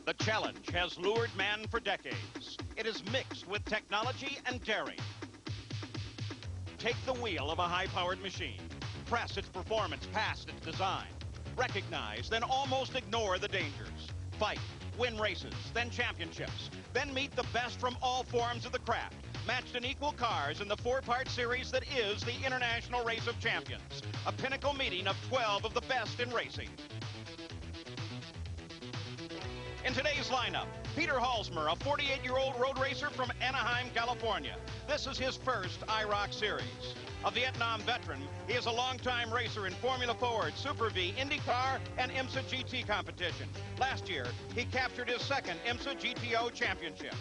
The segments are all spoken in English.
The challenge has lured man for decades. It is mixed with technology and daring. Take the wheel of a high-powered machine. Press its performance past its design. Recognize, then almost ignore the dangers. Fight, win races, then championships. Then meet the best from all forms of the craft, matched in equal cars in the four-part series that is the International Race of Champions. A pinnacle meeting of 12 of the best in racing. In today's lineup, Peter Halsmer, a 48-year-old road racer from Anaheim, California. This is his first IROC series. A Vietnam veteran, he is a longtime racer in Formula Ford, Super V, IndyCar, and IMSA GT competition. Last year, he captured his second IMSA GTO championship.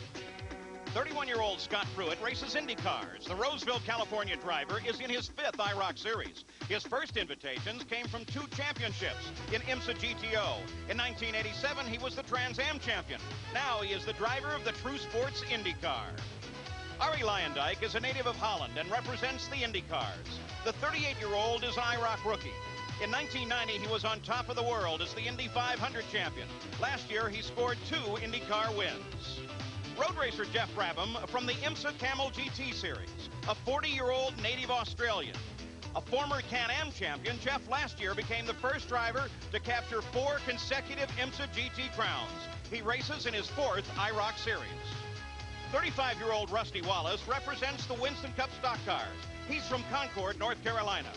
31-year-old Scott Pruitt races IndyCars. The Roseville, California driver is in his fifth IROC series. His first invitations came from two championships in IMSA GTO. In 1987, he was the Trans Am champion. Now he is the driver of the True Sports IndyCar. Arie Luyendyk is a native of Holland and represents the IndyCars. The 38-year-old is an IROC rookie. In 1990, he was on top of the world as the Indy 500 champion. Last year, he scored 2 IndyCar wins. Road racer Jeff Brabham from the IMSA Camel GT Series, a 40-year-old native Australian. A former Can-Am champion, Jeff last year became the first driver to capture 4 consecutive IMSA GT crowns. He races in his 4th IROC series. 35-year-old Rusty Wallace represents the Winston Cup stock cars. He's from Concord, North Carolina.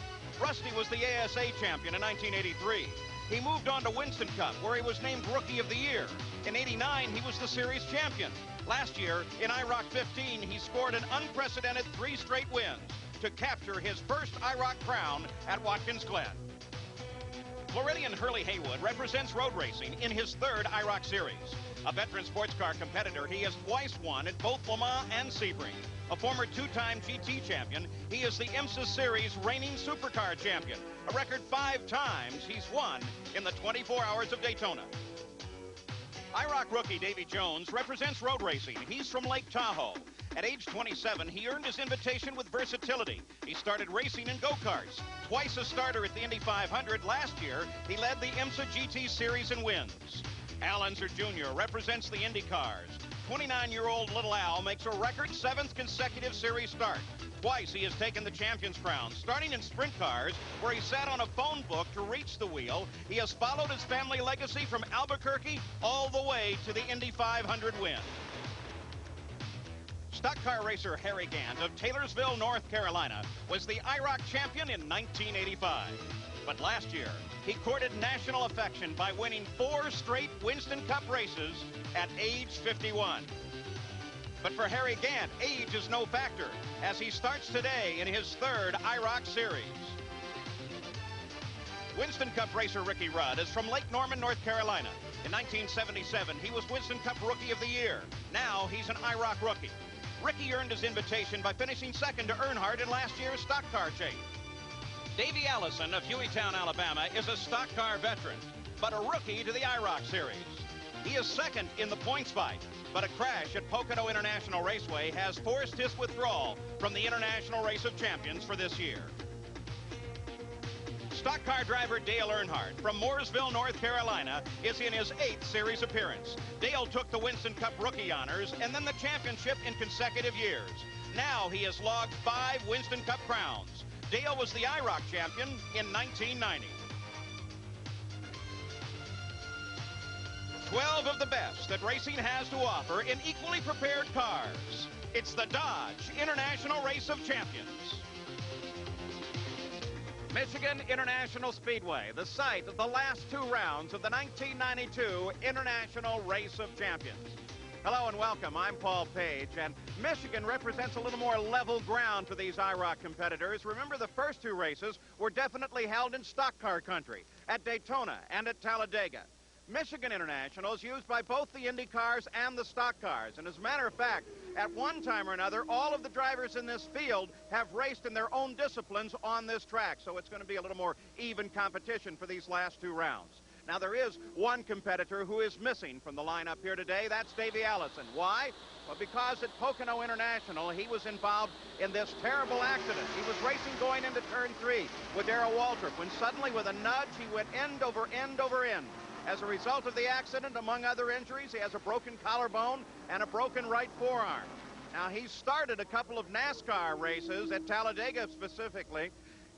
Rusty was the ASA champion in 1983. He moved on to Winston Cup, where he was named Rookie of the Year. In '89, he was the series champion. Last year, in IROC 15, he scored an unprecedented 3 straight wins to capture his first IROC crown at Watkins Glen. Floridian Hurley Haywood represents road racing in his 3rd IROC series. A veteran sports car competitor, he has twice won at both Le Mans and Sebring. A former 2-time GT champion, he is the IMSA Series reigning supercar champion. A record 5 times he's won in the 24 Hours of Daytona. IROC rookie Davy Jones represents road racing. He's from Lake Tahoe. At age 27, he earned his invitation with versatility. He started racing in go-karts. Twice a starter at the Indy 500 last year, he led the IMSA GT Series in wins. Al Unser Jr. represents the IndyCars. 29-year-old Little Al makes a record 7th consecutive series start. Twice he has taken the champion's crown, starting in sprint cars, where he sat on a phone book to reach the wheel. He has followed his family legacy from Albuquerque all the way to the Indy 500 win. Stock car racer Harry Gant of Taylorsville, North Carolina, was the IROC champion in 1985. But last year, he courted national affection by winning 4 straight Winston Cup races at age 51. But for Harry Gant, age is no factor, as he starts today in his 3rd IROC series. Winston Cup racer Ricky Rudd is from Lake Norman, North Carolina. In 1977, he was Winston Cup Rookie of the Year. Now he's an IROC rookie. Ricky earned his invitation by finishing 2nd to Earnhardt in last year's stock car chase. Davey Allison of Hueytown, Alabama, is a stock car veteran, but a rookie to the IROC series. He is 2nd in the points fight, but a crash at Pocono International Raceway has forced his withdrawal from the International Race of Champions for this year. Stock car driver Dale Earnhardt from Mooresville, North Carolina, is in his 8th series appearance. Dale took the Winston Cup rookie honors and then the championship in consecutive years. Now he has logged 5 Winston Cup crowns. Dale was the IROC champion in 1990. 12 of the best that racing has to offer in equally prepared cars. It's the Dodge International Race of Champions. Michigan International Speedway, the site of the last 2 rounds of the 1992 International Race of Champions. Hello and welcome. I'm Paul Page, and Michigan represents a little more level ground for these IROC competitors. Remember, the first 2 races were definitely held in stock car country, at Daytona and at Talladega. Michigan International is used by both the Indy cars and the stock cars, and as a matter of fact, at one time or another, all of the drivers in this field have raced in their own disciplines on this track, so it's going to be a little more even competition for these last 2 rounds. Now, there is one competitor who is missing from the lineup here today. That's Davey Allison. Why? Well, because at Pocono International, he was involved in this terrible accident. He was racing going into turn 3 with Darrell Waltrip when suddenly, with a nudge, he went end over end over end. As a result of the accident, among other injuries, he has a broken collarbone and a broken right forearm. Now, he started a couple of NASCAR races at Talladega specifically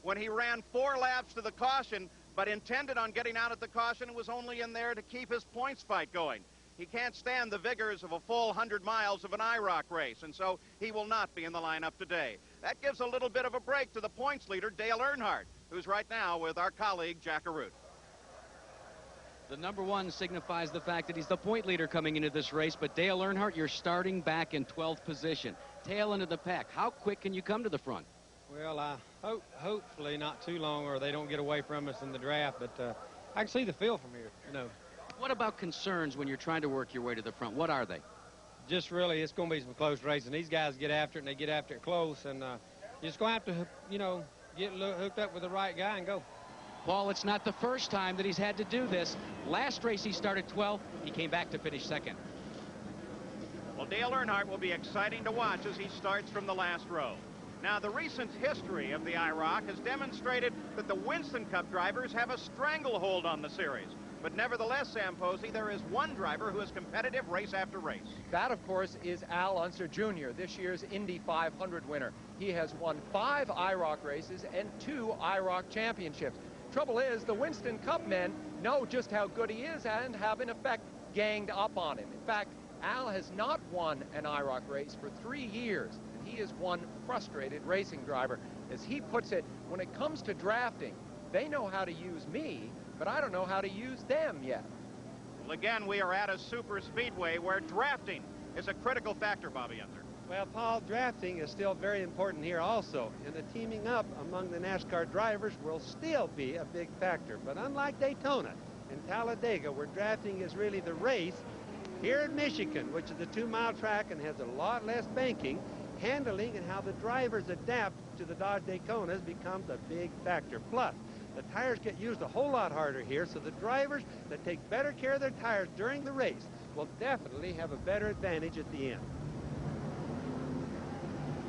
when he ran 4 laps to the caution, but intended on getting out at the caution and was only in there to keep his points fight going. He can't stand the vigors of a full 100 miles of an IROC race, and so he will not be in the lineup today. That gives a little bit of a break to the points leader, Dale Earnhardt, who's right now with our colleague, Jack Arute. The number 1 signifies the fact that he's the point leader coming into this race, but Dale Earnhardt, you're starting back in 12th position. Tail end of the pack. How quick can you come to the front? Well, hopefully not too long or they don't get away from us in the draft, but I can see the field from here, you know. What about concerns when you're trying to work your way to the front? What are they? Just really, it's going to be some close racing. These guys get after it, and they get after it close, and you're just going to have to, you know, get hooked up with the right guy and go. Paul, it's not the first time that he's had to do this. Last race he started 12th. He came back to finish 2nd. Well, Dale Earnhardt will be exciting to watch as he starts from the last row. Now, the recent history of the IROC has demonstrated that the Winston Cup drivers have a stranglehold on the series. But nevertheless, Sam Posey, there is one driver who is competitive race after race. That, of course, is Al Unser Jr., this year's Indy 500 winner. He has won 5 IROC races and 2 IROC championships. Trouble is, the Winston Cup men know just how good he is and have, in effect, ganged up on him. In fact, Al has not won an IROC race for 3 years. And he is one frustrated racing driver. As he puts it, when it comes to drafting, they know how to use me, but I don't know how to use them yet. Well, again, we are at a super speedway where drafting is a critical factor, Bobby Unser. Well, Paul, drafting is still very important here also, and the teaming up among the NASCAR drivers will still be a big factor. But unlike Daytona and Talladega, where drafting is really the race, here in Michigan, which is a 2-mile track and has a lot less banking, handling and how the drivers adapt to the Dodge Daytonas becomes a big factor. Plus, the tires get used a whole lot harder here, so the drivers that take better care of their tires during the race will definitely have a better advantage at the end.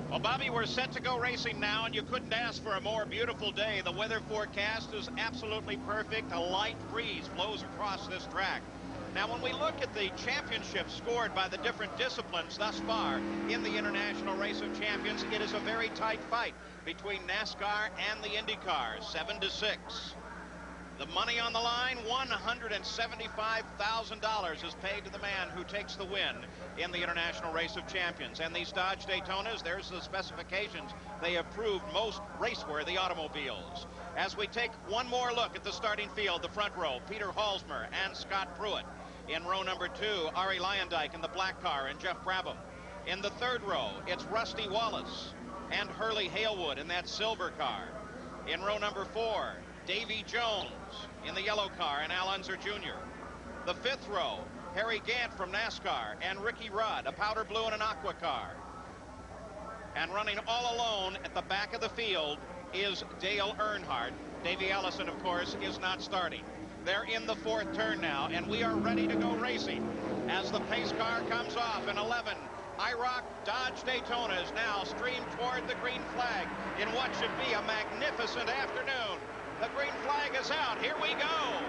Well, Bobby, we're set to go racing now, and you couldn't ask for a more beautiful day. The weather forecast is absolutely perfect. A light breeze blows across this track. Now, when we look at the championships scored by the different disciplines thus far in the International Race of Champions, it is a very tight fight between NASCAR and the IndyCars, 7-6. The money on the line, $175,000 is paid to the man who takes the win in the International Race of Champions. And these Dodge Daytonas, there's the specifications. They have proved most race-worthy automobiles. As we take one more look at the starting field, the front row, Peter Halsmer and Scott Pruitt. In row number 2, Arie Luyendyk in the black car and Jeff Brabham. In the third row, it's Rusty Wallace and Hurley Haywood in that silver car. In row number 4, Davy Jones in the yellow car and Al Unser Jr. The fifth row, Harry Gant from NASCAR and Ricky Rudd, a powder blue and an aqua car. And running all alone at the back of the field is Dale Earnhardt. Davey Allison, of course, is not starting. They're in the 4th turn now, and we are ready to go racing. As the pace car comes off in 11, IROC Dodge Daytona is now streamed toward the green flag in what should be a magnificent afternoon. The green flag is out. Here we go.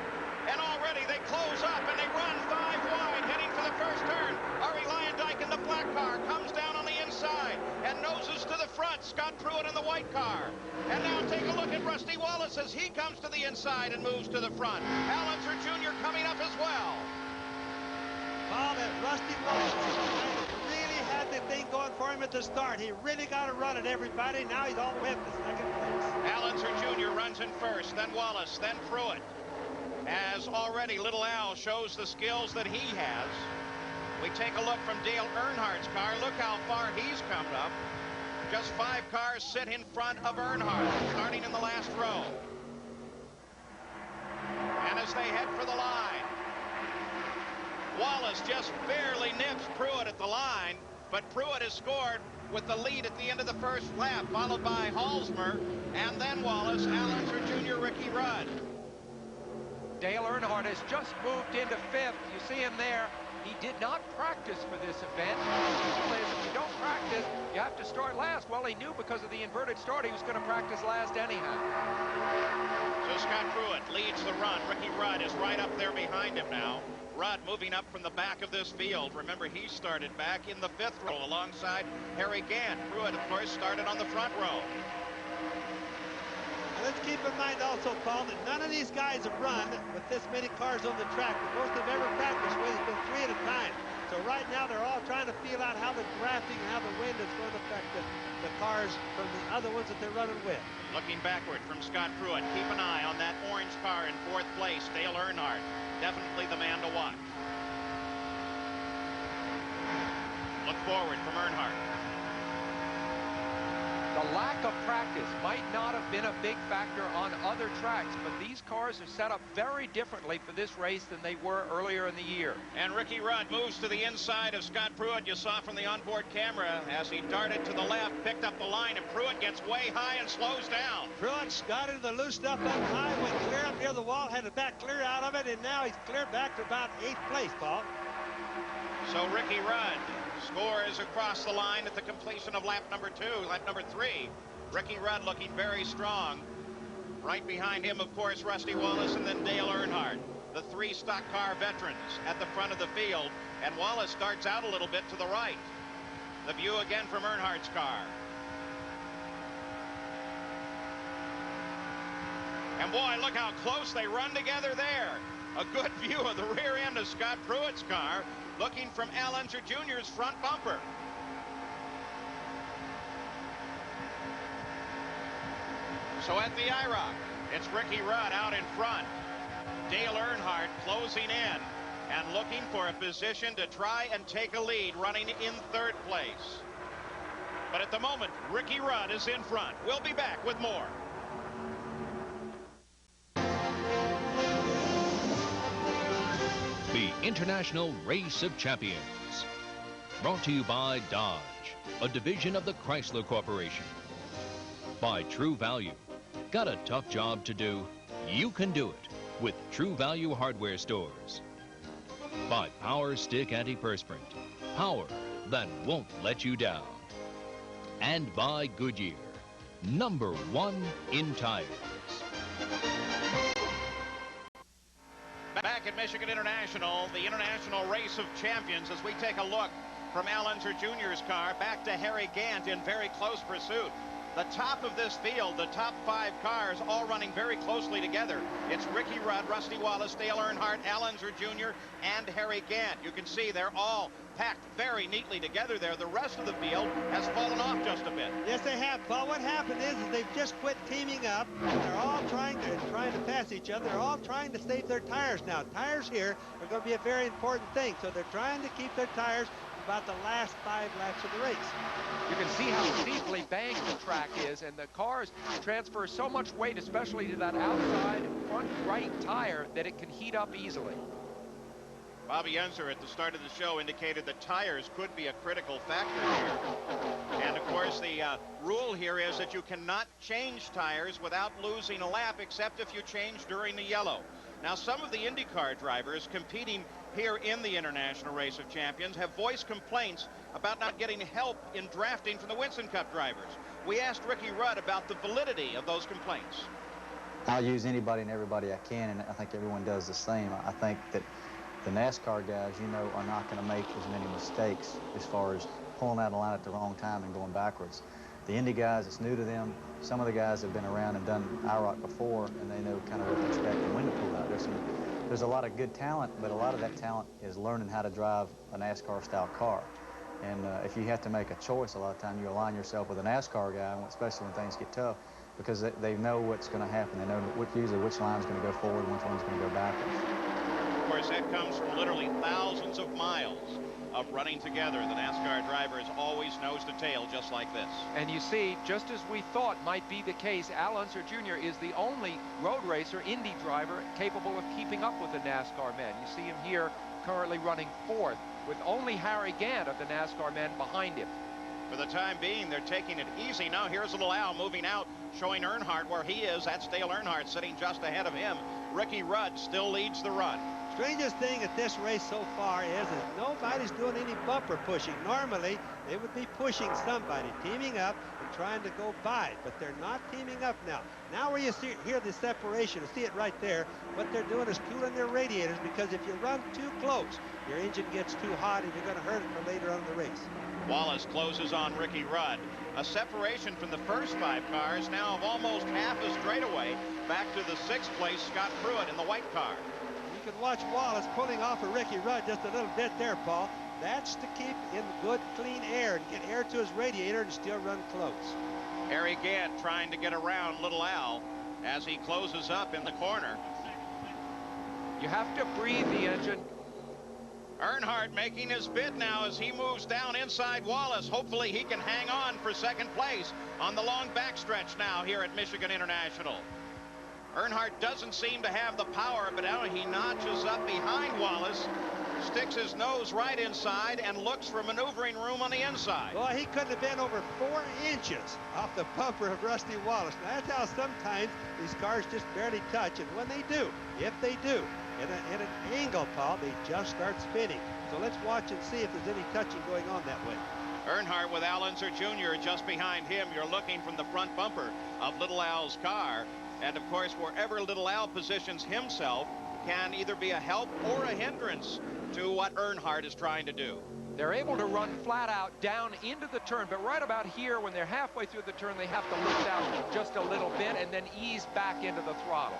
And already they close up and they run 5 wide, heading for the first turn. Arie Luyendyk in the black car comes down on the inside and noses to the front. Scott Pruitt in the white car. And now take a look at Rusty Wallace as he comes to the inside and moves to the front. Al Unser Jr. coming up as well. Oh, that Rusty Wallace really had the thing going for him at the start. He really got a run at everybody. Now he's all the way up to 2nd place. Al Unser Jr. runs in first, then Wallace, then Pruitt. As already little Al shows the skills that he has. We take a look from Dale Earnhardt's car. Look how far he's come up. Just 5 cars sit in front of Earnhardt, starting in the last row. And as they head for the line, Wallace just barely nips Pruitt at the line, but Pruitt has scored with the lead at the end of the first lap, followed by Halsmer, and then Wallace, Al Unser Jr., Ricky Rudd. Dale Earnhardt has just moved into 5th. You see him there. He did not practice for this event. Usually, if you don't practice, you have to start last. Well, he knew because of the inverted start he was going to practice last anyhow. So Scott Pruitt leads the run. Ricky Rudd is right up there behind him now. Rudd moving up from the back of this field. Remember, he started back in the 5th row alongside Harry Gant. Pruitt, of course, started on the front row. And let's keep in mind also, Paul, that none of these guys have run with this many cars on the track. The most they've ever practiced with has been 3 at a time. So right now they're all trying to feel out how the drafting and how the wind is going to affect the cars from the other ones that they're running with. Looking backward from Scott Pruitt. Keep an eye on that orange car in 4th place, Dale Earnhardt. Definitely the man to watch. Look forward from Earnhardt. The lack of practice might not have been a big factor on other tracks, but these cars are set up very differently for this race than they were earlier in the year. And Ricky Rudd moves to the inside of Scott Pruitt. You saw from the onboard camera as he darted to the left, picked up the line, and Pruitt gets way high and slows down. Pruitt got into the loose stuff up high, went clear up near the wall, had it back clear out of it, and now he's clear back to about 8th place, Paul. So Ricky Rudd scores across the line at the completion of lap number 2, lap number 3. Ricky Rudd looking very strong. Right behind him, of course, Rusty Wallace and then Dale Earnhardt, the 3 stock car veterans at the front of the field. And Wallace starts out a little bit to the right. The view again from Earnhardt's car. And boy, look how close they run together there. A good view of the rear end of Scott Pruitt's car, looking from Al Unser Jr.'s front bumper. So at the IROC, it's Ricky Rudd out in front. Dale Earnhardt closing in and looking for a position to try and take a lead, running in 3rd place. But at the moment, Ricky Rudd is in front. We'll be back with more. The International Race of Champions. Brought to you by Dodge, a division of the Chrysler Corporation. By True Value. Got a tough job to do? You can do it with True Value hardware stores. By Power Stick Antiperspirant. Power that won't let you down. And by Goodyear, #1 in tires. Back at Michigan International, the International Race of Champions, as we take a look from Al Unser Jr.'s car back to Harry Gant in very close pursuit. The top of this field, the top 5 cars, all running very closely together. It's Ricky Rudd, Rusty Wallace, Dale Earnhardt, Al Unser Jr., and Harry Gant. You can see they're all packed very neatly together there. The rest of the field has fallen off just a bit. Yes, they have, Paul. What happened is they've just quit teaming up. They're all trying to pass each other. They're all trying to save their tires now. Tires here are going to be a very important thing. So they're trying to keep their tires about the last 5 laps of the race. You can see how steeply banked the track is, and the cars transfer so much weight, especially to that outside front right tire, that it can heat up easily. Bobby Unser at the start of the show indicated that tires could be a critical factor here. And of course the rule here is that you cannot change tires without losing a lap, except if you change during the yellow. Now, some of the IndyCar drivers competing here in the International Race of Champions have voiced complaints about not getting help in drafting from the Winston Cup drivers. We asked Ricky Rudd about the validity of those complaints. I'll use anybody and everybody I can, and I think everyone does the same. I think that the NASCAR guys, you know, are not going to make as many mistakes as far as pulling out a line at the wrong time and going backwards. The Indy guys, it's new to them. Some of the guys have been around and done IROC before, and they know kind of what to expect and when to pull out. There's a lot of good talent, but a lot of that talent is learning how to drive a NASCAR-style car. And if you have to make a choice, a lot of time you align yourself with a NASCAR guy, especially when things get tough, because they know what's going to happen. They know usually which line's going to go forward and which one's going to go backwards. Of course, that comes from literally thousands of miles of running together. The NASCAR driver is always nose to tail, just like this. And you see, just as we thought might be the case, Al Unser Jr. is the only road racer, Indy driver, capable of keeping up with the NASCAR men. You see him here currently running 4th, with only Harry Gant of the NASCAR men behind him. For the time being, they're taking it easy. Now here's little Al moving out, showing Earnhardt where he is. That's Dale Earnhardt sitting just ahead of him. Ricky Rudd still leads the run. Strangest thing at this race so far is that nobody's doing any bumper pushing. Normally, they would be pushing somebody, teaming up and trying to go by, but they're not teaming up now. Now where you hear the separation, see it right there, what they're doing is cooling their radiators, because if you run too close, your engine gets too hot and you're going to hurt it for later on in the race. Wallace closes on Ricky Rudd. A separation from the first 5 cars now of almost half a straightaway back to the 6th place Scott Pruitt in the white car. You can watch Wallace pulling off of Ricky Rudd just a little bit there, Paul. That's to keep in good, clean air and get air to his radiator and still run close. Harry Gant trying to get around Little Al as he closes up in the corner. You have to breathe the engine. Earnhardt making his bid now as he moves down inside Wallace. Hopefully he can hang on for 2nd place on the long backstretch now here at Michigan International. Earnhardt doesn't seem to have the power, but now he notches up behind Wallace, sticks his nose right inside, and looks for maneuvering room on the inside. Well, he couldn't have been over 4 inches off the bumper of Rusty Wallace. Now, that's how sometimes these cars just barely touch, and when they do, if they do, in an angle, Paul, they just start spinning. So let's watch and see if there's any touching going on that way. Earnhardt with Al Unser Jr. just behind him. You're looking from the front bumper of Little Al's car. And, of course, wherever Little Al positions himself can either be a help or a hindrance to what Earnhardt is trying to do. They're able to run flat out down into the turn, but right about here, when they're halfway through the turn, they have to lift out just a little bit and then ease back into the throttle.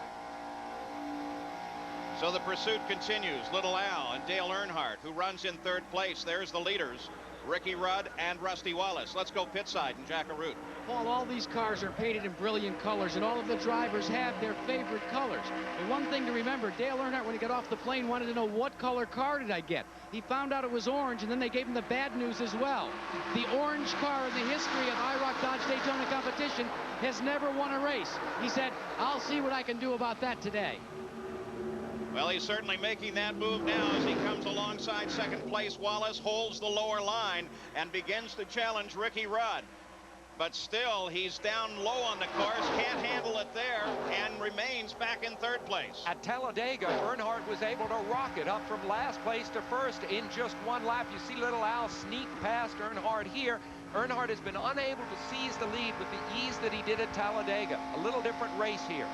So the pursuit continues. Little Al and Dale Earnhardt, who runs in 3rd place. There's the leaders, Ricky Rudd and Rusty Wallace. Let's go pit side and Jack Arute. Paul, all these cars are painted in brilliant colors, and all of the drivers have their favorite colors. And one thing to remember, Dale Earnhardt, when he got off the plane, wanted to know, what color car did I get? He found out it was orange, and then they gave him the bad news as well. The orange car in the history of IROC Dodge Daytona competition has never won a race. He said, I'll see what I can do about that today. Well, he's certainly making that move now as he comes alongside 2nd place. Wallace holds the lower line and begins to challenge Ricky Rudd. But still, he's down low on the course, can't handle it there, and remains back in 3rd place. At Talladega, Earnhardt was able to rocket up from last place to 1st in just 1 lap. You see Little Al sneak past Earnhardt here. Earnhardt has been unable to seize the lead with the ease that he did at Talladega. A little different race here.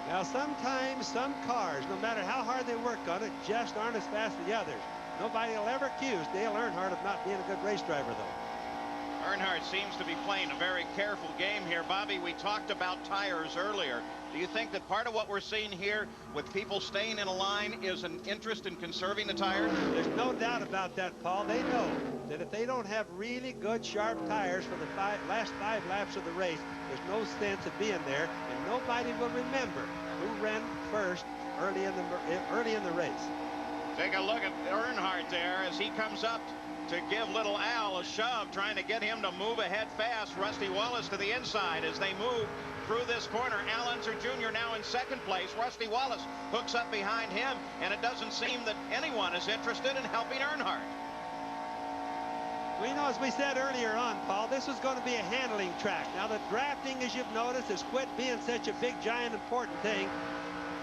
Now, sometimes some cars, no matter how hard they work on it, just aren't as fast as the others. Nobody will ever accuse Dale Earnhardt of not being a good race driver, though. Earnhardt seems to be playing a very careful game here. Bobby, we talked about tires earlier. Do you think that part of what we're seeing here with people staying in a line is an interest in conserving the tires? There's no doubt about that, Paul. They know that if they don't have really good, sharp tires for the last 5 laps of the race, there's no sense of being there, and nobody will remember who ran first early in the race. Take a look at Earnhardt there as he comes up to give Little Al a shove, trying to get him to move ahead fast. Rusty Wallace to the inside as they move through this corner. Al Unser Jr. now in 2nd place. Rusty Wallace hooks up behind him, and it doesn't seem that anyone is interested in helping Earnhardt. We know, as we said earlier on, Paul, this is going to be a handling track. Now, the drafting, as you've noticed, has quit being such a big, giant, important thing.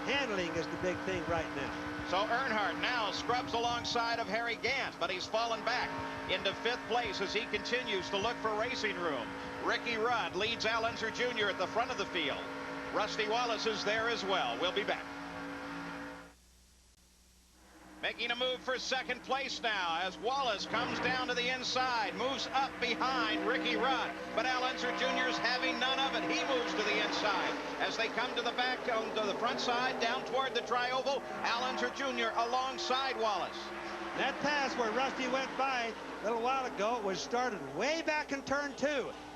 Handling is the big thing right now. So Earnhardt now scrubs alongside of Harry Gant, but he's fallen back into 5th place as he continues to look for racing room. Ricky Rudd leads Al Unser Jr. at the front of the field. Rusty Wallace is there as well. We'll be back. Making a move for 2nd place now as Wallace comes down to the inside, moves up behind Ricky Rudd. But Al Unser Jr. is having none of it. He moves to the inside as they come to the back, to the front side, down toward the tri-oval. Al Unser Jr. alongside Wallace. That pass where Rusty went by a little while ago was started way back in turn 2.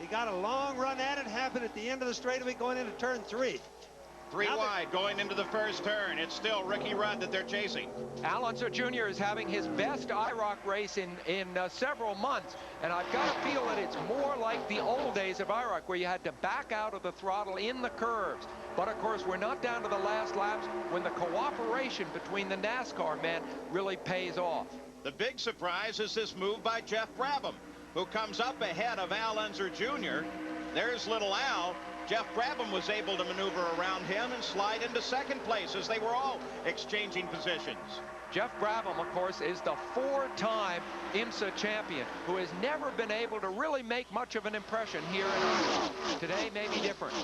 He got a long run at it, happened at the end of the straightaway going into turn 3. 3 wide going into the 1st turn. It's still Ricky Rudd that they're chasing. Al Unser Jr. is having his best IROC race in several months, and I've got to feel that it's more like the old days of IROC, where you had to back out of the throttle in the curves. But of course, we're not down to the last laps when the cooperation between the NASCAR men really pays off. The big surprise is this move by Jeff Brabham, who comes up ahead of Al Unser Jr. There's Little Al, Jeff Brabham was able to maneuver around him and slide into second place as they were all exchanging positions. Jeff Brabham, of course, is the 4-time IMSA champion who has never been able to really make much of an impression here in IROC. Today may be different.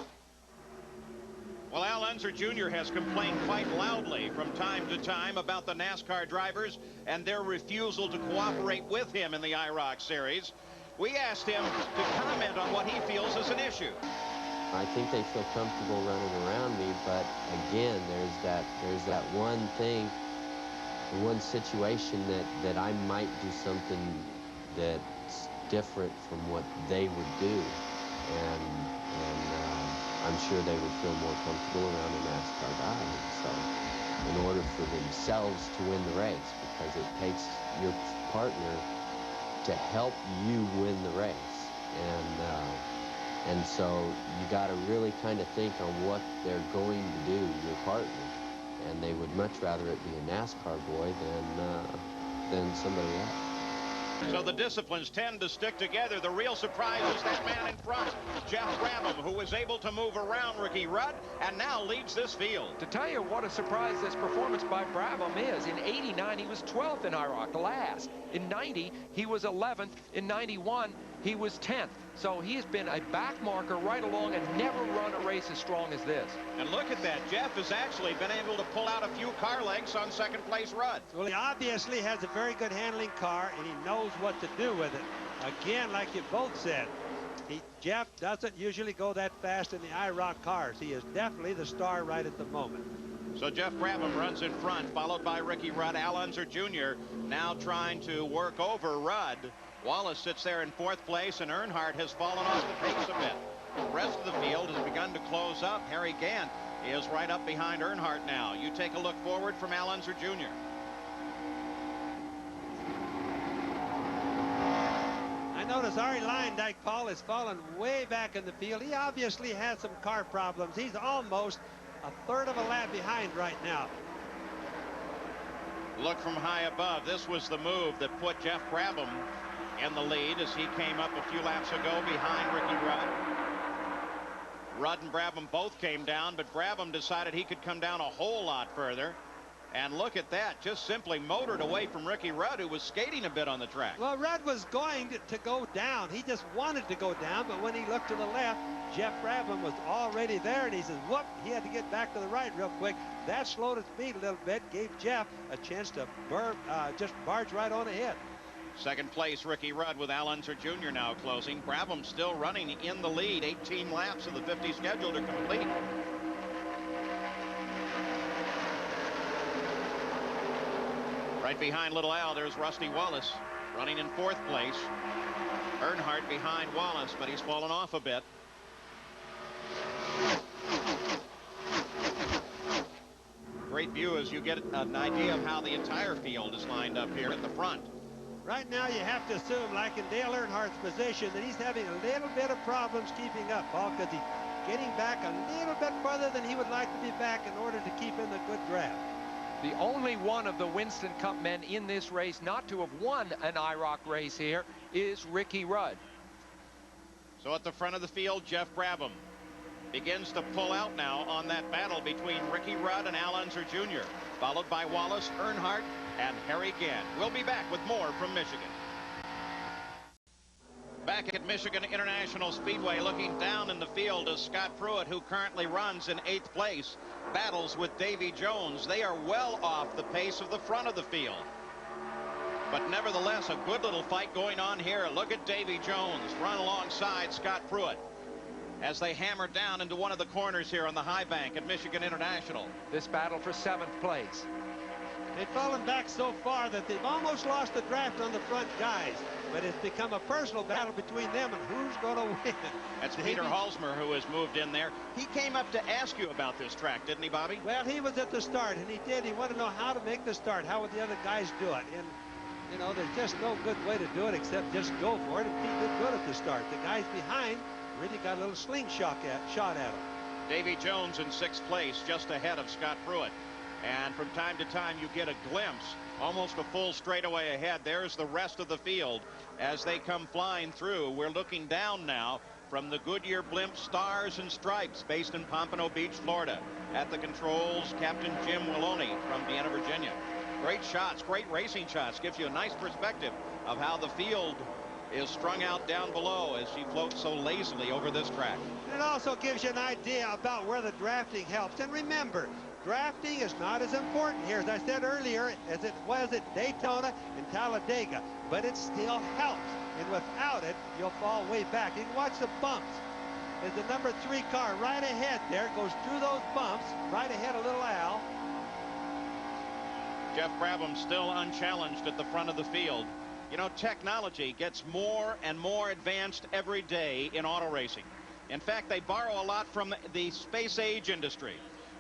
Well, Al Unser Jr. has complained quite loudly from time to time about the NASCAR drivers and their refusal to cooperate with him in the IROC series. We asked him to comment on what he feels is an issue. I think they feel comfortable running around me, but again, there's that one thing, one situation that I might do something that's different from what they would do, and I'm sure they would feel more comfortable around a NASCAR guy. So, in order for themselves to win the race, because it takes your partner to help you win the race, and so you got to really kind of think on what they're going to do, your partner, and they would much rather it be a NASCAR boy than somebody else. So the disciplines tend to stick together. The real surprise is that man in front, Jeff Brabham, who was able to move around Ricky Rudd and now leads this field. To tell you what a surprise this performance by Brabham is, in '89 he was 12th in IROC, last. In '90 he was 11th. In '91 he was 10th. So he's been a back marker right along and never run a race as strong as this. And look at that. Jeff has actually been able to pull out a few car lengths on second place Rudd. Well, he obviously has a very good handling car, and he knows what to do with it. Again, like you both said, Jeff doesn't usually go that fast in the IROC cars. He is definitely the star right at the moment. So Jeff Brabham runs in front, followed by Ricky Rudd. Al Unser Jr. now trying to work over Rudd. Wallace sits there in fourth place, and Earnhardt has fallen off the pace a bit. The rest of the field has begun to close up. Harry Gant is right up behind Earnhardt now. You take a look forward from Al Unser Jr. I notice Arie Luyendyk, Paul, has fallen way back in the field. He obviously has some car problems. He's almost a third of a lap behind right now. Look from high above. This was the move that put Jeff Brabham in the lead as he came up a few laps ago behind Ricky Rudd. Rudd and Brabham both came down, but Brabham decided he could come down a whole lot further. And look at that, just simply motored away from Ricky Rudd, who was skating a bit on the track. Well, Rudd was going to go down. He just wanted to go down, but when he looked to the left, Jeff Brabham was already there, and he says, whoop, he had to get back to the right real quick. That slowed his speed a little bit, gave Jeff a chance to just barge right on ahead. Second place, Ricky Rudd, with Al Unser Jr. now closing. Brabham still running in the lead. 18 laps of the 50 scheduled to complete. Right behind Little Al, there's Rusty Wallace running in fourth place. Earnhardt behind Wallace, but he's fallen off a bit. Great view as you get an idea of how the entire field is lined up here at the front. Right now, you have to assume, like in Dale Earnhardt's position, that he's having a little bit of problems keeping up, Paul, because he's getting back a little bit further than he would like to be back in order to keep in the good draft. The only one of the Winston Cup men in this race not to have won an IROC race here is Ricky Rudd. So at the front of the field, Jeff Brabham begins to pull out now on that battle between Ricky Rudd and Al Unser Jr., followed by Wallace, Earnhardt, and Harry Gant. We'll be back with more from Michigan. Back at Michigan International Speedway, looking down in the field is Scott Pruitt, who currently runs in 8th place, battles with Davy Jones. They are well off the pace of the front of the field. But nevertheless, a good little fight going on here. Look at Davy Jones run alongside Scott Pruitt as they hammer down into one of the corners here on the high bank at Michigan International. This battle for 7th place. They've fallen back so far that they've almost lost the draft on the front guys. But it's become a personal battle between them and who's going to win. That's Peter Halsmer, who has moved in there. He came up to ask you about this track, didn't he, Bobby? Well, he was at the start, and he did. He wanted to know how to make the start. How would the other guys do it? And, you know, there's just no good way to do it except just go for it. And he did good at the start. The guys behind really got a little slingshot shot at him. Davy Jones in 6th place, just ahead of Scott Pruitt. And from time to time, you get a glimpse, almost a full straightaway ahead. There's the rest of the field as they come flying through. We're looking down now from the Goodyear blimp Stars and Stripes, based in Pompano Beach, Florida. At the controls, Captain Jim Maloney from Vienna, Virginia. Great shots, great racing shots. Gives you a nice perspective of how the field is strung out down below as she floats so lazily over this track. And it also gives you an idea about where the drafting helps. And remember, drafting is not as important here, as I said earlier, as it was at Daytona and Talladega, but it still helps. And without it, you'll fall way back. You can watch the bumps. As the number 3 car right ahead there goes through those bumps, right ahead of little Al. Jeff Brabham still unchallenged at the front of the field. You know, technology gets more and more advanced every day in auto racing. In fact, they borrow a lot from the space age industry.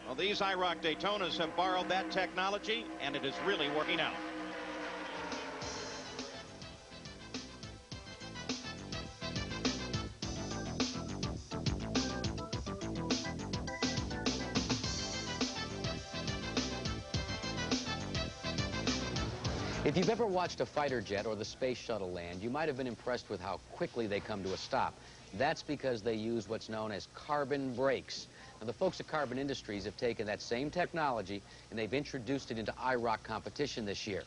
Well, these IROC Daytonas have borrowed that technology, and it is really working out. If you've ever watched a fighter jet or the space shuttle land, you might have been impressed with how quickly they come to a stop. That's because they use what's known as carbon brakes. Now, the folks at Carbon Industries have taken that same technology and they've introduced it into IROC competition this year.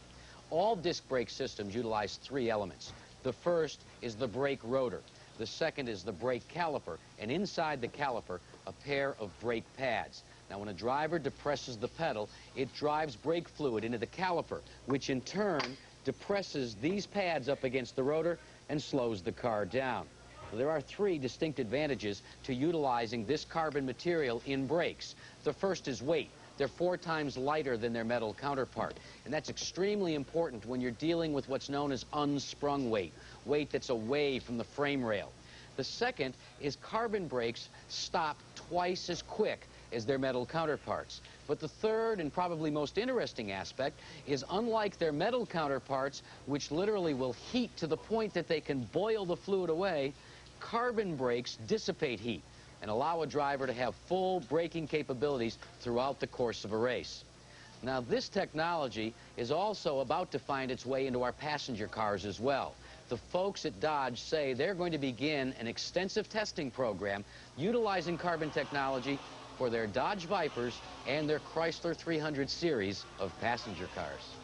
All disc brake systems utilize 3 elements. The first is the brake rotor. The second is the brake caliper, and inside the caliper, a pair of brake pads. Now, when a driver depresses the pedal, it drives brake fluid into the caliper, which in turn depresses these pads up against the rotor and slows the car down. Well, there are 3 distinct advantages to utilizing this carbon material in brakes. The first is weight. They're 4 times lighter than their metal counterpart, and that's extremely important when you're dealing with what's known as unsprung weight, weight that's away from the frame rail. The second is carbon brakes stop twice as quick as their metal counterparts. But the third and probably most interesting aspect is, unlike their metal counterparts, which literally will heat to the point that they can boil the fluid away, carbon brakes dissipate heat and allow a driver to have full braking capabilities throughout the course of a race. Now, this technology is also about to find its way into our passenger cars as well. The folks at Dodge say they're going to begin an extensive testing program utilizing carbon technology for their Dodge Vipers and their Chrysler 300 series of passenger cars.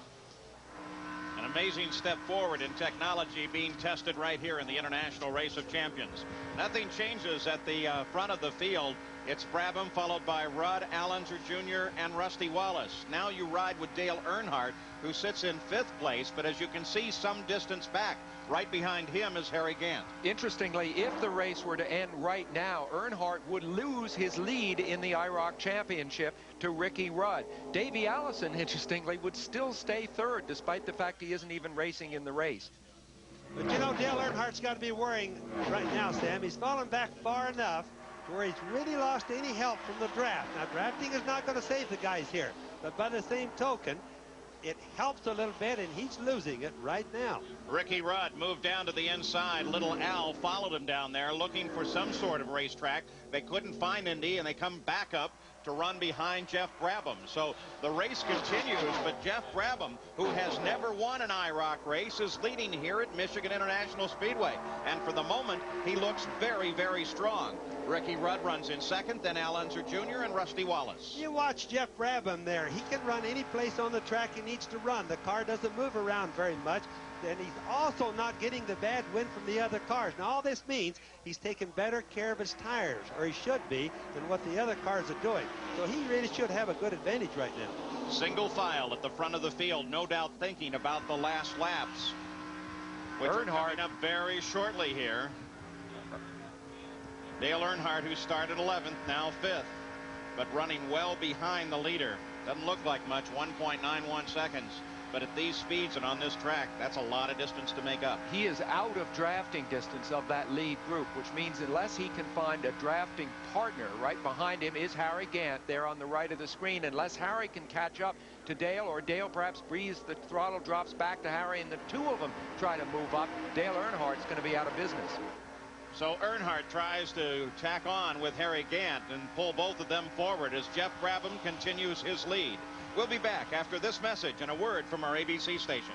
An amazing step forward in technology being tested right here in the International Race of Champions. Nothing changes at the front of the field. It's Brabham, followed by Rudd, Allenser Jr., and Rusty Wallace. Now you ride with Dale Earnhardt, who sits in 5th place, but as you can see, some distance back. Right behind him is Harry Gant. Interestingly, if the race were to end right now, Earnhardt would lose his lead in the IROC Championship to Ricky Rudd. Davey Allison, interestingly, would still stay 3rd, despite the fact he isn't even racing in the race. But you know, Dale Earnhardt's got to be worrying right now, Sam. He's fallen back far enough to where he's really lost any help from the draft. Now, drafting is not going to save the guys here, but by the same token, it helps a little bit, and he's losing it right now. Ricky Rudd moved down to the inside. Little Al followed him down there looking for some sort of racetrack. They couldn't find Indy, and they come back up to run behind Jeff Brabham. So the race continues, but Jeff Brabham, who has never won an IROC race, is leading here at Michigan International Speedway. And for the moment, he looks very, very strong. Ricky Rudd runs in 2nd, then Allenser Jr. and Rusty Wallace. You watch Jeff Brabham there. He can run any place on the track he needs to run. The car doesn't move around very much. And he's also not getting the bad wind from the other cars. Now, all this means he's taking better care of his tires, or he should be, than what the other cars are doing. So he really should have a good advantage right now. Single file at the front of the field, no doubt thinking about the last laps, which are coming up very shortly here. Dale Earnhardt, who started 11th, now 5th, but running well behind the leader. Doesn't look like much, 1.91 seconds. But at these speeds and on this track, that's a lot of distance to make up. He is out of drafting distance of that lead group, which means unless he can find a drafting partner, right behind him is Harry Gant there on the right of the screen. Unless Harry can catch up to Dale, or Dale perhaps breathes the throttle drops back to Harry and the 2 of them try to move up, Dale Earnhardt's going to be out of business. So Earnhardt tries to tack on with Harry Gant and pull both of them forward as Jeff Brabham continues his lead. We'll be back after this message and a word from our ABC stations.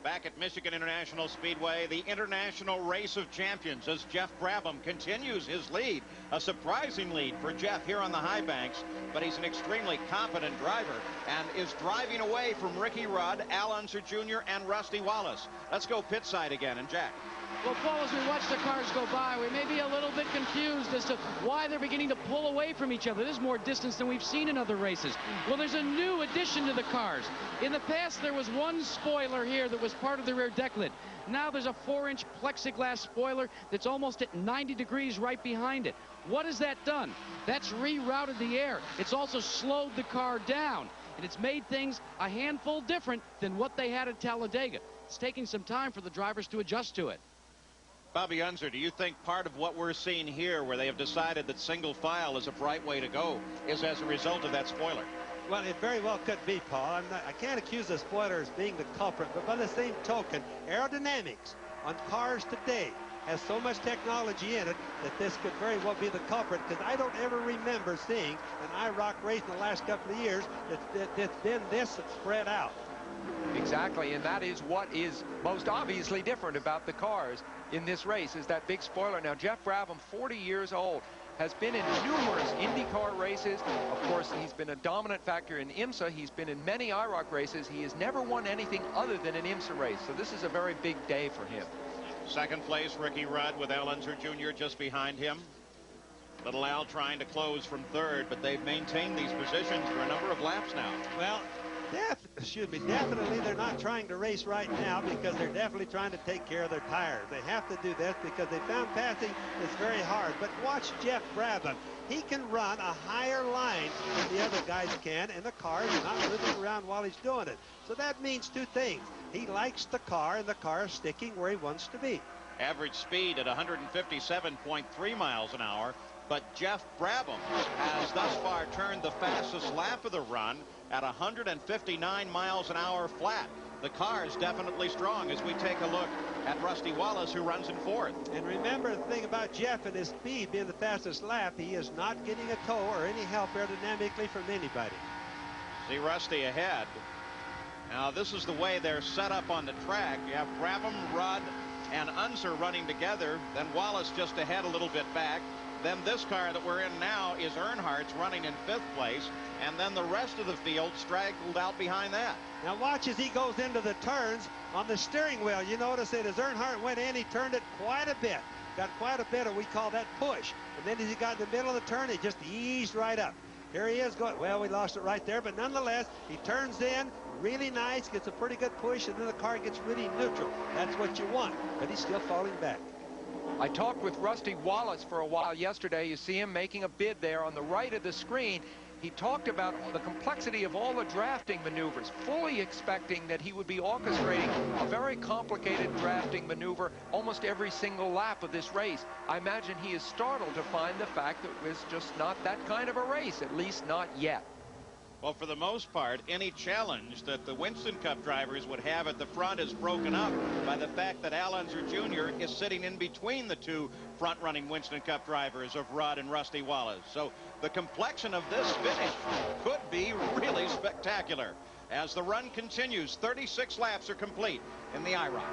Back at Michigan International Speedway, the International Race of Champions, as Jeff Brabham continues his lead. A surprising lead for Jeff here on the high banks, but he's an extremely competent driver and is driving away from Ricky Rudd, Al Unser Jr., and Rusty Wallace. Let's go pit side again, and Jack. Well, Paul, as we watch the cars go by, we may be a little bit confused as to why they're beginning to pull away from each other. There's more distance than we've seen in other races. Well, there's a new addition to the cars. In the past, there was one spoiler here that was part of the rear deck lid. Now there's a 4-inch plexiglass spoiler that's almost at 90 degrees right behind it. What has that done? That's rerouted the air. It's also slowed the car down, and it's made things a handful different than what they had at Talladega. It's taking some time for the drivers to adjust to it. Bobby Unser, do you think part of what we're seeing here, where they have decided that single file is a bright way to go, is as a result of that spoiler? Well, it very well could be, Paul. I can't accuse the spoiler as being the culprit, but by the same token, aerodynamics on cars today has so much technology in it that this could very well be the culprit, because I don't ever remember seeing an IROC race in the last couple of years that's been this spread out. Exactly, and that is what is most obviously different about the cars in this race, is that big spoiler. Now, Jeff Brabham, 40 years old, has been in numerous IndyCar races. Of course, he's been a dominant factor in IMSA. He's been in many IROC races. He has never won anything other than an IMSA race, so this is a very big day for him. Second place, Ricky Rudd, with Al Unser Jr. just behind him. Little Al trying to close from third, but they've maintained these positions for a number of laps now. Well, definitely they're not trying to race right now, because they're definitely trying to take care of their tires. They have to do this because they found passing is very hard. But watch Jeff Brabham. He can run a higher line than the other guys can, and the car is not moving around while he's doing it. So that means two things. He likes the car, and the car is sticking where he wants to be. Average speed at 157.3 miles an hour. But Jeff Brabham has thus far turned the fastest lap of the run at 159 miles an hour flat. The car is definitely strong as we take a look at Rusty Wallace, who runs in fourth. And remember the thing about Jeff and his speed being the fastest lap, he is not getting a tow or any help aerodynamically from anybody. See Rusty ahead. Now this is the way they're set up on the track. You have Brabham, Rudd, and Unser running together. Then Wallace just ahead a little bit back. Then this car that we're in now is Earnhardt's running in fifth place, and then the rest of the field straggled out behind that. Now watch as he goes into the turns on the steering wheel. You notice that as Earnhardt went in, he turned it quite a bit. Got quite a bit of, we call that push. And then as he got in the middle of the turn, he just eased right up. Here he is going, well, we lost it right there, but nonetheless, he turns in, really nice, gets a pretty good push, and then the car gets really neutral. That's what you want, but he's still falling back. I talked with Rusty Wallace for a while yesterday. You see him making a bid there on the right of the screen. He talked about the complexity of all the drafting maneuvers, fully expecting that he would be orchestrating a very complicated drafting maneuver almost every single lap of this race. I imagine he is startled to find the fact that it was just not that kind of a race, at least not yet. Well, for the most part, any challenge that the Winston Cup drivers would have at the front is broken up by the fact that Al Unser Jr. is sitting in between the two front-running Winston Cup drivers of Rudd and Rusty Wallace. So the complexion of this finish could be really spectacular. As the run continues, 36 laps are complete in the IROC.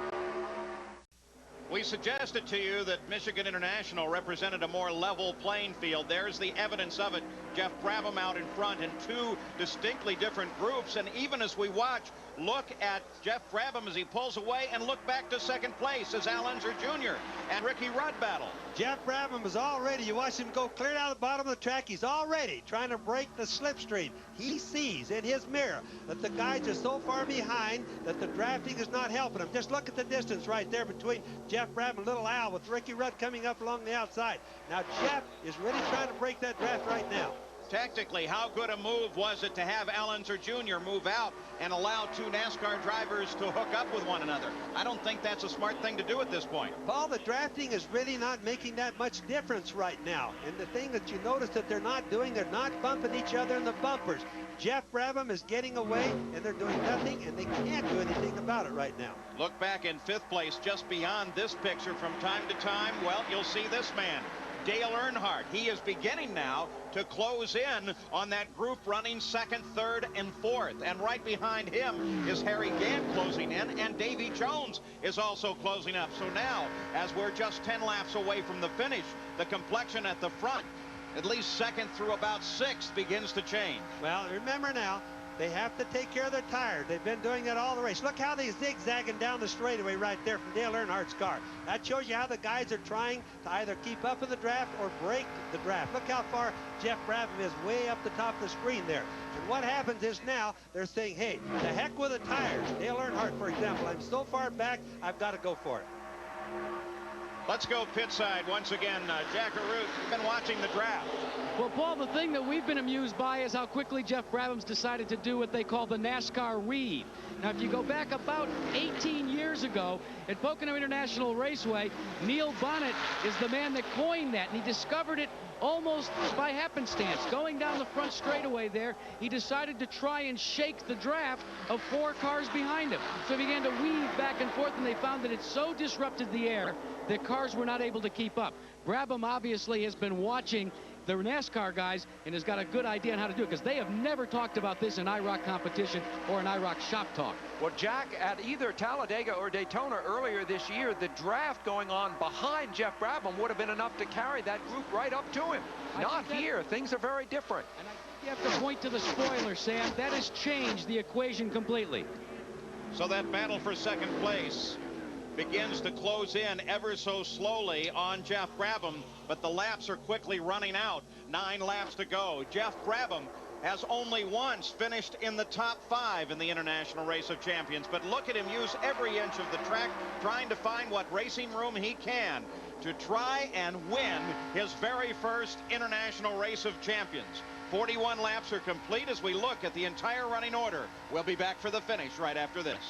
We suggested to you that Michigan International represented a more level playing field. There's the evidence of it. Jeff Brabham out in front in two distinctly different groups. And even as we watch, look at Jeff Brabham as he pulls away, and look back to second place as Al Unser Jr. and Ricky Rudd battle. Jeff Brabham is already, you watch him go clear down the bottom of the track, he's already trying to break the slipstream. He sees in his mirror that the guys are so far behind that the drafting is not helping him. Just look at the distance right there between Jeff Brabham and Little Al, with Ricky Rudd coming up along the outside. Now Jeff is really trying to break that draft right now. Tactically, how good a move was it to have Al Unser Jr. move out and allow two NASCAR drivers to hook up with one another? I don't think that's a smart thing to do at this point. Paul, the drafting is really not making that much difference right now. And the thing that you notice that they're not doing, they're not bumping each other in the bumpers. Jeff Brabham is getting away, and they're doing nothing, and they can't do anything about it right now. Look back in fifth place, just beyond this picture from time to time. Well, you'll see this man Dale Earnhardt. He is beginning now to close in on that group running second, third, and fourth. And right behind him is Harry Gant closing in, and Davy Jones is also closing up. So now, as we're just 10 laps away from the finish, the complexion at the front, at least second through about sixth, begins to change. Well, remember now, they have to take care of their tires. They've been doing that all the race. Look how they're zigzagging down the straightaway right there from Dale Earnhardt's car. That shows you how the guys are trying to either keep up in the draft or break the draft. Look how far Jeff Brabham is way up the top of the screen there. And what happens is now they're saying, hey, the heck with the tires. Dale Earnhardt, for example, I'm so far back, I've got to go for it. Let's go pit side once again. Jack Arute, you've been watching the draft. Well, Paul, the thing that we've been amused by is how quickly Jeff Brabham's decided to do what they call the NASCAR read. Now, if you go back about 18 years ago at Pocono International Raceway, Neil Bonnet is the man that coined that, and he discovered it almost by happenstance. Going down the front straightaway there, he decided to try and shake the draft of 4 cars behind him. So he began to weave back and forth, and they found that it so disrupted the air that cars were not able to keep up. Brabham obviously has been watching the NASCAR guys and has got a good idea on how to do it, because they have never talked about this in IROC competition or in IROC shop talk. Well, Jack, at either Talladega or Daytona earlier this year, the draft going on behind Jeff Brabham would have been enough to carry that group right up to him. Not here. Things are very different. And I think you have to point to the spoiler, Sam. That has changed the equation completely. So that battle for second place begins to close in ever so slowly on Jeff Brabham, but the laps are quickly running out. 9 laps to go. Jeff Brabham has only once finished in the top 5 in the International Race of Champions, but look at him use every inch of the track trying to find what racing room he can to try and win his very first International Race of Champions. 41 laps are complete as we look at the entire running order. We'll be back for the finish right after this.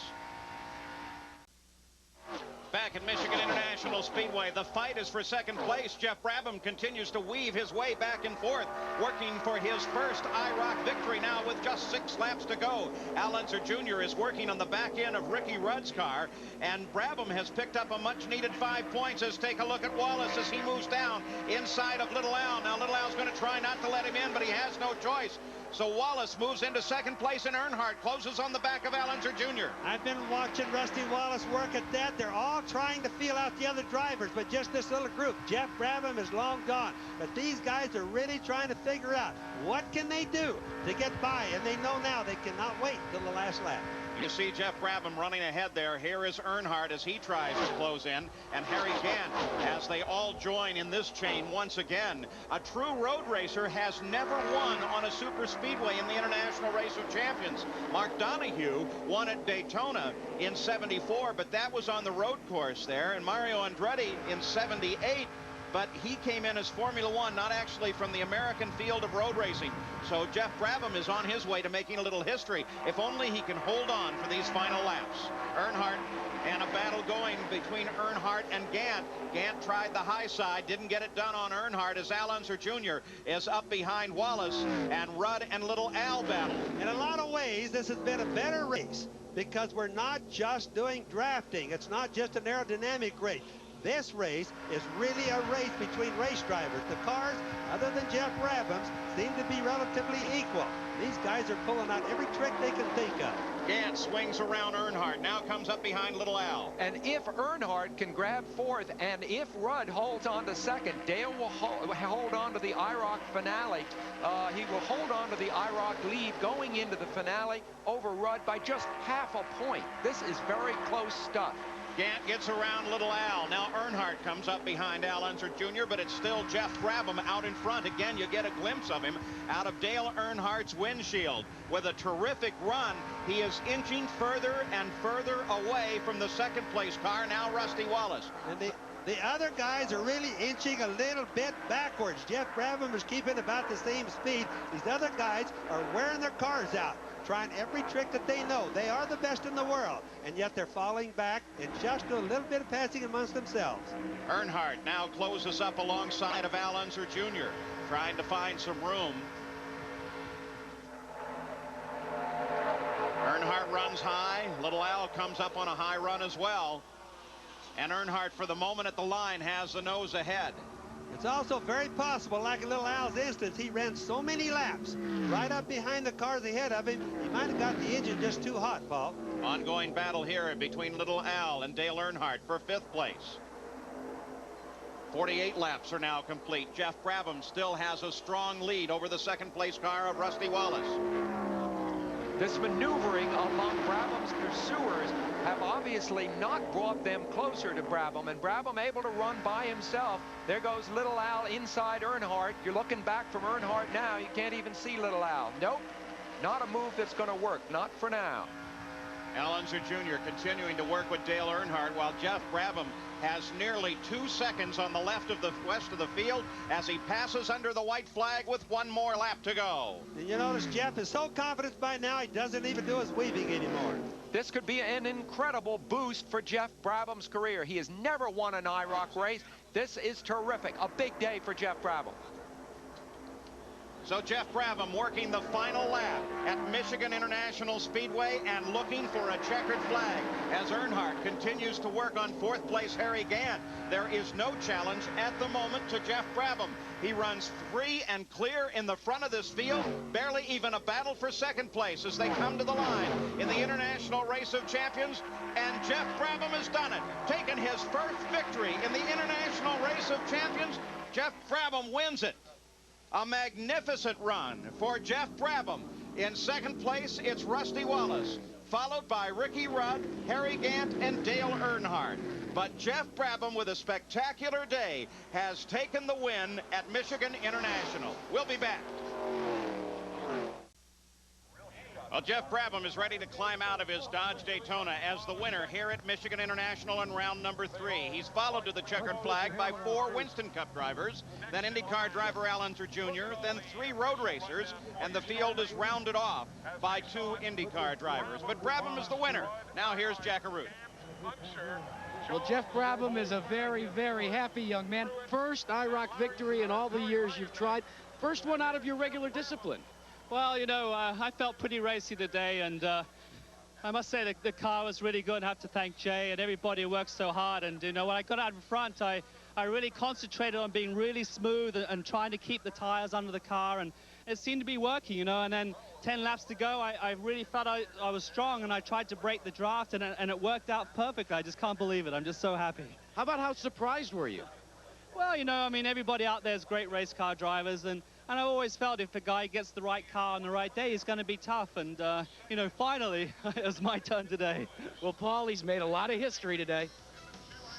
Back at Michigan International Speedway, the fight is for second place. Jeff Brabham continues to weave his way back and forth, working for his first IROC victory now with just 6 laps to go. Al Unser Jr. is working on the back end of Ricky Rudd's car, and Brabham has picked up a much-needed 5 points. Let's take a look at Wallace as he moves down inside of Little Al. Now, Little Al's going to try not to let him in, but he has no choice. So Wallace moves into second place, and Earnhardt closes on the back of Al Unser Jr. I've been watching Rusty Wallace work at that. They're all trying to feel out the other drivers, but just this little group. Jeff Brabham is long gone. But these guys are really trying to figure out what can they do to get by, and they know now they cannot wait till the last lap. You see Jeff Brabham running ahead there. Here is Earnhardt as he tries to close in, and Harry Gant as they all join in this chain once again. A true road racer has never won on a super speedway in the International Race of Champions. Mark Donohue won at Daytona in '74, but that was on the road course there, and Mario Andretti in '78. But he came in as Formula One, not actually from the American field of road racing. So Jeff Brabham is on his way to making a little history, if only he can hold on for these final laps. Earnhardt, and a battle going between Earnhardt and Gant. Gant tried the high side, didn't get it done on Earnhardt as Al Unser Jr. is up behind Wallace, and Rudd and Little Al battle. In a lot of ways, this has been a better race because we're not just doing drafting. It's not just an aerodynamic race. This race is really a race between race drivers. The cars, other than Jeff Brabham's, seem to be relatively equal. These guys are pulling out every trick they can think of. Gant swings around Earnhardt, now comes up behind Little Al. And if Earnhardt can grab 4th, and if Rudd holds on to 2nd, Dale will hold on to the IROC finale. He will hold on to the IROC lead going into the finale over Rudd by just half a point. This is very close stuff. Gant gets around Little Al. Now Earnhardt comes up behind Al Unser Jr., but it's still Jeff Brabham out in front. Again, you get a glimpse of him out of Dale Earnhardt's windshield. With a terrific run, he is inching further and further away from the second place car. Now Rusty Wallace. And the other guys are really inching a little bit backwards. Jeff Brabham is keeping about the same speed. These other guys are wearing their cars out, trying every trick that they know. They are the best in the world, and yet they're falling back and just a little bit of passing amongst themselves. Earnhardt now closes up alongside of Al Unser Jr., trying to find some room. Earnhardt runs high. Little Al comes up on a high run as well. And Earnhardt, for the moment at the line, has the nose ahead. It's also very possible, like in Little Al's instance, he ran so many laps right up behind the cars ahead of him, he might have got the engine just too hot, Paul. Ongoing battle here between Little Al and Dale Earnhardt for 5th place. 48 laps are now complete. Jeff Brabham still has a strong lead over the 2nd place car of Rusty Wallace. This maneuvering among Brabham's pursuers have obviously not brought them closer to Brabham, and Brabham able to run by himself. There goes Little Al inside Earnhardt. You're looking back from Earnhardt now. You can't even see Little Al. Nope, not a move that's going to work, not for now. Al Unser Jr. continuing to work with Dale Earnhardt, while Jeff Brabham has nearly 2 seconds on the west of the field as he passes under the white flag with 1 more lap to go. And you notice Jeff is so confident by now he doesn't even do his weaving anymore. This could be an incredible boost for Jeff Brabham's career. He has never won an IROC race. This is terrific. A big day for Jeff Brabham. So Jeff Brabham working the final lap at Michigan International Speedway and looking for a checkered flag as Earnhardt continues to work on 4th place Harry Gant. There is no challenge at the moment to Jeff Brabham. He runs free and clear in the front of this field. Barely even a battle for 2nd place as they come to the line in the International Race of Champions. And Jeff Brabham has done it, taken his first victory in the International Race of Champions. Jeff Brabham wins it. A magnificent run for Jeff Brabham. In 2nd place, it's Rusty Wallace, followed by Ricky Rudd, Harry Gant, and Dale Earnhardt. But Jeff Brabham, with a spectacular day, has taken the win at Michigan International. We'll be back. Well, Jeff Brabham is ready to climb out of his Dodge Daytona as the winner here at Michigan International in round number 3. He's followed to the checkered flag by 4 Winston Cup drivers, then IndyCar driver Al Unser Jr., then 3 road racers, and the field is rounded off by 2 IndyCar drivers. But Brabham is the winner. Now here's Jack Arute. Well, Jeff Brabham is a very, very happy young man. First IROC victory in all the years you've tried. First one out of your regular discipline. Well, you know, I felt pretty racy today, and I must say the car was really good. I have to thank Jay and everybody who worked so hard. And, you know, when I got out in front, I really concentrated on being really smooth and trying to keep the tires under the car, and it seemed to be working, you know. And then 10 laps to go, I really felt I was strong, and I tried to break the draft, and it worked out perfectly. I just can't believe it. I'm just so happy. How about how surprised were you? Well, you know, I mean, everybody out there is great race car drivers, and I always felt if a guy gets the right car on the right day, he's going to be tough. And, you know, finally, it was my turn today. Well, Paul, he's made a lot of history today.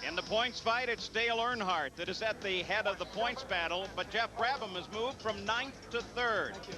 In the points fight, it's Dale Earnhardt that is at the head of the points battle, but Jeff Brabham has moved from 9th to 3rd.